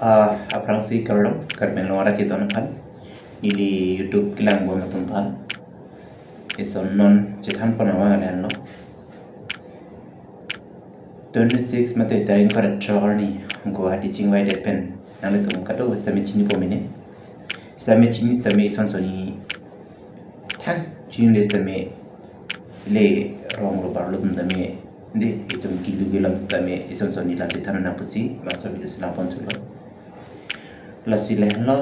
Aprang si karlo karmen lo ara kita pan ili YouTube kilang bo matun pan ison non chitan panawa ngalen lo 26 mate tarin kara chorni go hati chingwai de pen nang tum kato sami chini pomine sami chini sami ison soni thang chini le sami le rong lo barlo tum dame de itum kilu gilam dame ison soni la chitan na pusi maso bi islam pon chulo la silehlo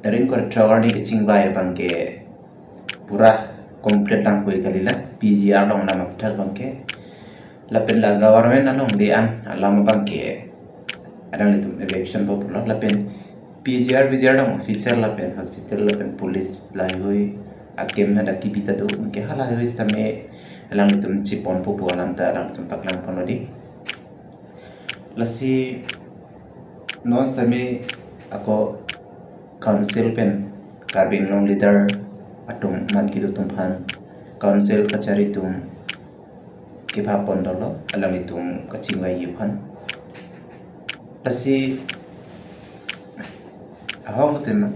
tarin kara chorni ke chingwai bangke pura komplit lang koi kalila PGR long nama pethak bangke lapen la government along de an lama bangke adang litum eviction popular lapen PGR long officer lapen hospital lapen police lahoi akem ada kibita do ke hala hoi same alang litum chipon popo alam ta alang litum paklang ponodi lasi non same ako council pen karbin long leader atung man kido tumphan council kachari tum kipa pondolo alam itum kachingwai yuphan lasi ahong tem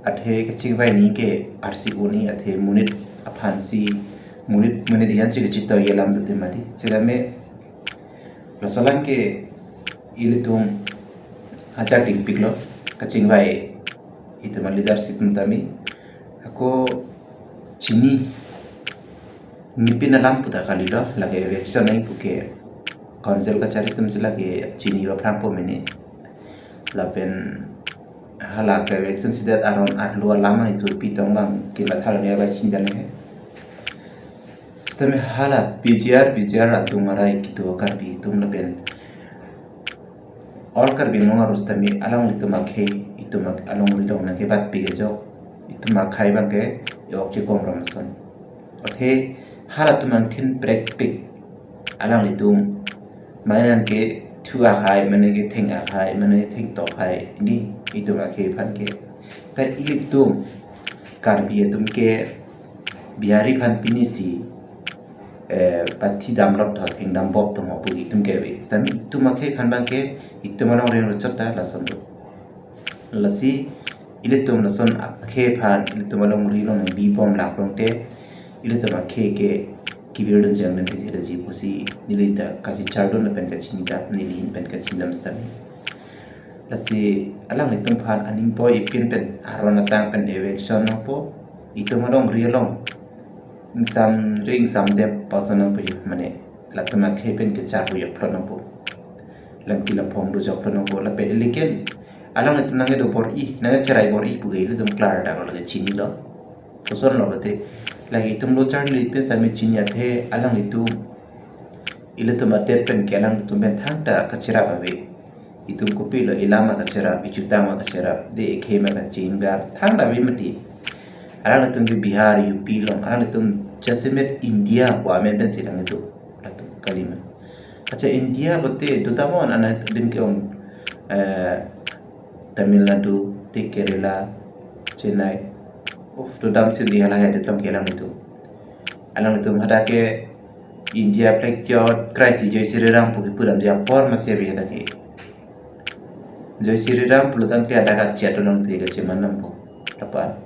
athe kachingwai ni ke arsi uni athe munit aphansi munit dihan si chito yelam dute mari sedame rasolan ke ilitum acha ting piklo kachingwai itu leadership mutami ako chini nipin alam puta kali lo lagi election ai puke council ka cari tum sila ke chini wa prampo mene lapen hala ka election sidat aron arlo lama itu pitong bang ke bathal ne ba sindale stame hala PGR atung marai kitu karbi tum lapen और कर बिंगों और उस तमी अलग लितो मखे इतो मक अलग लितो ना के बात पिगे जो इतो मखाई बंके योक के कोम रमसन और थे हालत तुमन थिन ब्रेक पिक अलग लितो मायनन के थुआ खाई मने के थेंगा खाई मने थेंग तो खाई नि इतो मखे फन के पर इलितो कार्बी तुम के बिहारी फन पिनिसी pati damrot thot ing dam bob tum opu itum ke we sami itum akhe khanbang ke itum anong re rochota lason do lasi ilitum lason akhe phan ilitum along ri long bi bom la prongte ilitum akhe ke kibirun jang ne thile ji pusi nilita kaji chardon pen ka chinita nilin pen ka chinam stami lasi alang itum phan aning boy ipin pen arona tang pen election no po itum along ri long sam ring sam de pasana pu mane latma khepen ke cha pu yaplo po lam ki la phong do jok no po la pe liken alang it nange do bor I nange cherai bor I pu ge le dum klar da lo ge chini lo to son lo te la ge tum lo chan li pe sa me chini athe alang itu ile to mate pen ke alang tum ben thang da ka chera ba we itum ko pi lo ilama ka chera bi chuta ma ka chera de khe ma ka chin ga thang da bi mati alang tum ke Bihar UP long alang tum Jasimet India wa men ben silang itu latu kalima acha India bote dutamon ana din ke on Tamil Nadu di Kerala Chennai dudam sin dia lah ya dalam kelang itu alang itu hada ke India plek yo crisis joy siriram puki puram dia por masih bi hada ke joy siriram pulutan ke ada ka chat nang te ke cemanam po apa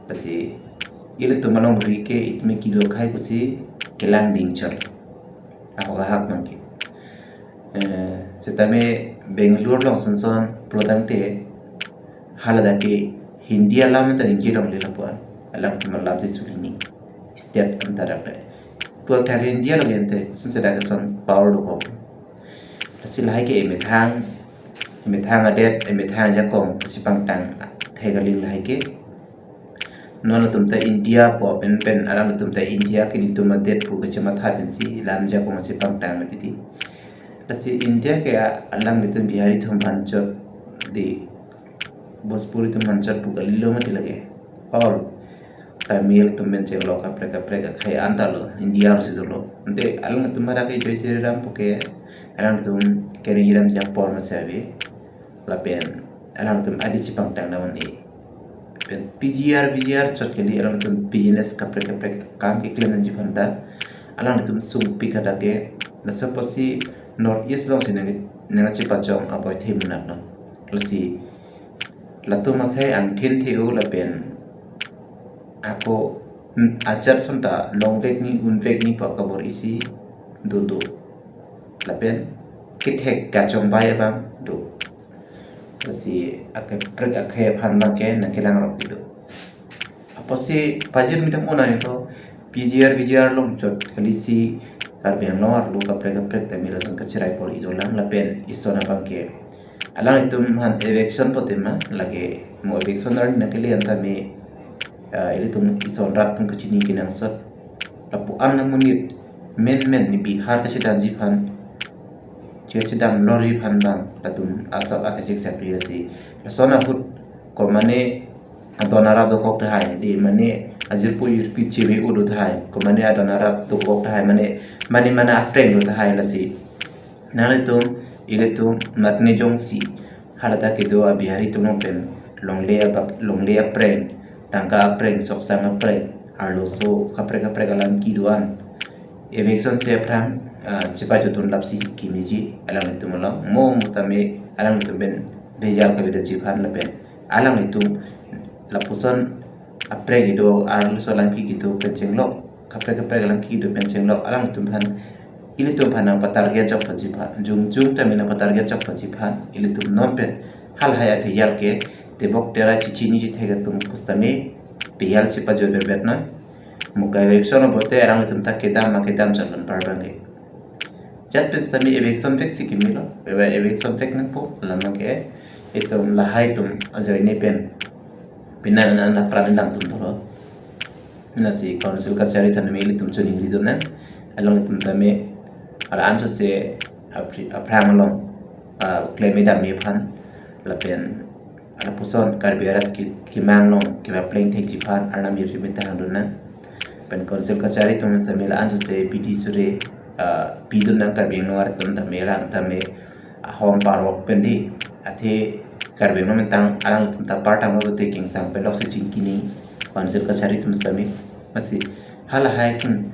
pasi ile to manong rike itme kilo khai kusi kelang ding chol ako hak mangki setame Bangalore long sonson plotang te halada ke Hindi alam ta ingi long le lapwa alam to lab ji sulini step antara pe pu ta Hindi long ente sun se da son power do ko si lai ke me thang adet me thang ja kom si pang tang thegali lai ke non tumta India po pen alam tumta India kini tuma det pu ke chama tha ben si lam ja ko ma si pang tang ma ti lasi India ke alam litum bihari thum pancho de Bhojpuri tum pancho pu galilo ma ti lage और tamil tum ben che lo ka preka khai andalo India ro si lo ante alam tumara ke joy sri ram pu ke alam tum keri ram ja por ma sabe la pen alam tum adi chi pang tang na mani PGR cot kali alang tum business kapre kam ke klan ji phanda alang tum sung pikada ke na saposi North East long sini nang cepat jong apa itu munak no. Lasi latu makai angkin tiu lapen aku ajar sonda long vek ni un vek ni pak kabur isi do lapen kithek kacong bay bang do. Lasi akai prek akai phan bang ke nang kelang rok itu. Apa sih pajir midang una itu PGR long jot kalisi karbiang lor lu kaprek temi langsung kecerai por idolang lapen isona bangke alang itu han election potema lagi mau election nar nakili anta me ili tum ison rat tum kecini kinang sot lapu an namunit men ni Bihar ke sedang jipan sedang lori pan bang latum asap akasik sepriasi lasona hut ko mane adonara do kok thai di mane ajir puyir piche udu thai ko mane adonara do kok thai mane mana apreng do thai lasi nale tum ile tum matne jongsi halata ke do abihari tum pen longle apreng tangka apreng sok sang apreng arlo so kapre galan kiduan election se pram cepat jutun lapsi kimiji alang itu malam mo mutame alang itu ben bejal ka beda jipan leben alang itu lapuson apreng itu arlo so lang ki gitu penceng lok kapre galang ki do penceng lok alang itu ban ili tu ban apa target jok pajipan jung tamina apa target jok pajipan ili tu nompen hal haya bejal ke tebok tera cici ni jithega tum pustame bejal cepat jo berbetna muka election bote arang itu tak kedam jalan parbange jat pistami election fix kimilo beba election fix nang po lama ke itu lahai tum ajoy ne pen pinan na pranandang tum tolo nasi council ka chari than me tum chuni rido na along tum tame ala anso se aprang long claim da me phan la pen ala puson karbiarat ki mang long ki ba pleng thek jipan arnam yiri betang dun na pen council ka chari tum samela anso se pd sure pidun nang karbing nuar tum tamela tame home parwok pendi ate karbing no mentang alang tum ta partang no taking sang pen lok se chinkini council ka chari tum sami masi hala haikin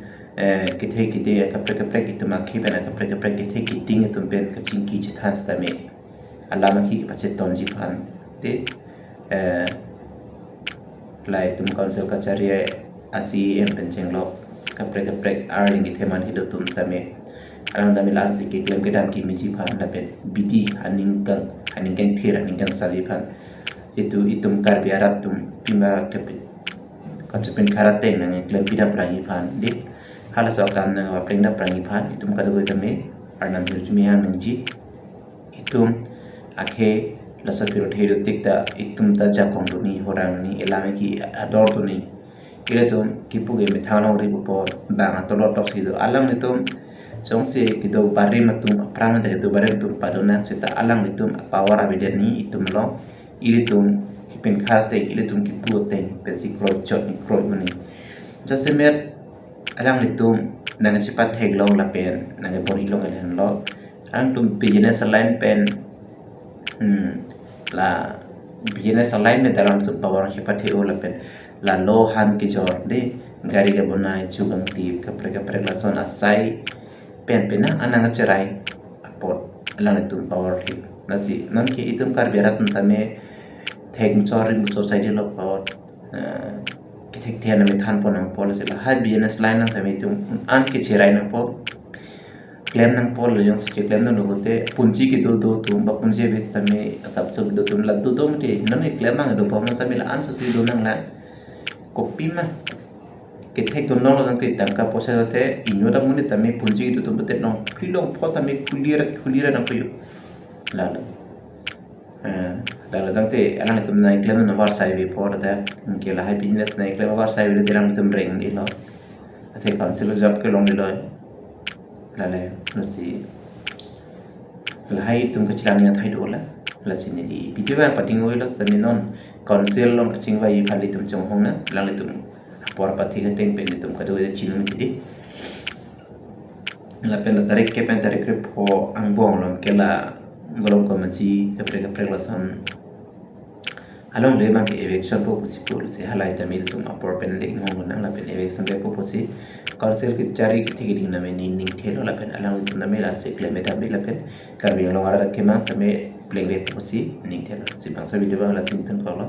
kite kapre itu makhi bena kapre kite kiting tum pen ka chinki jithan stame alama ki pache tonji phan te lai tum council ka chari asi em pencheng lok kapre arling iteman hidup tum same alang dami lar siki klem kedam ki miji phan lapen bidi haning kan thir haning kan sali phan itu itum kar biarat tum pima kapit konsepen karate nang klem pida prangi phan di hala sokam nang aprengna prangi phan itum kadu tame arnam jurjumi ham nji itum akhe lasa piro thero tikta itum ta jakong duni horang ni elame ki ador tuni ile tum kipuge methano ri por bang atolo tok sido alang nitum songse kido bari matum prama de do bare tum padona seta alang nitum power abidani itum lo ile tum kipen khate ile tum kipu te pensi kro chot ni kro mani jasemer alang nitum nang sipat heglong la pen nang bori long len lo ang tum business line pen la business line me dalam tum power sipat he la pen la lohan ki jor de gari ga bonai chugang ti kapre la son asai pen pena anang cerai apot lang itu power hi nasi nan ki itum kar berat tame thek chorin society lo pot ki thek thian me than ponang policy la hai business line nang tame itum an ki cerai nang po claim nang pol yung si claim nang hote punji ki do tum ba punji bes tame sab do tum la do mte nan claim nang do pom tame la an so si do nang la kopi mah kita itu nol nanti tangkap proses itu inyo dah muni tami punji itu tu betul nol pilong pot tami kuliran apa yuk lalu nanti alang itu naik klaim nomor saya before dah mungkin lah business naik klaim nomor saya itu jalan itu ring di lo nanti council job ke long di lo lalu nasi lahai itu kecilannya thai dola lah sini di video yang penting lo sini non council long kecing bayi kali itu cuma hong na lalu itu por pati ka teng pen tum ka do chinu mi ti la pen tarik ke po ang bong lom ke la golom ko machi ka pre la son along le mang eviction po pusi po se halai tamil tum apor pen le ngong nang la pen eviction le po pusi council ki jari ki thigi na me ning thelo la pen alang tum na me la se claim eta me la pen karbing lo ara ke ma same play le pusi ning thelo si bang so video bang la sin tan ko lo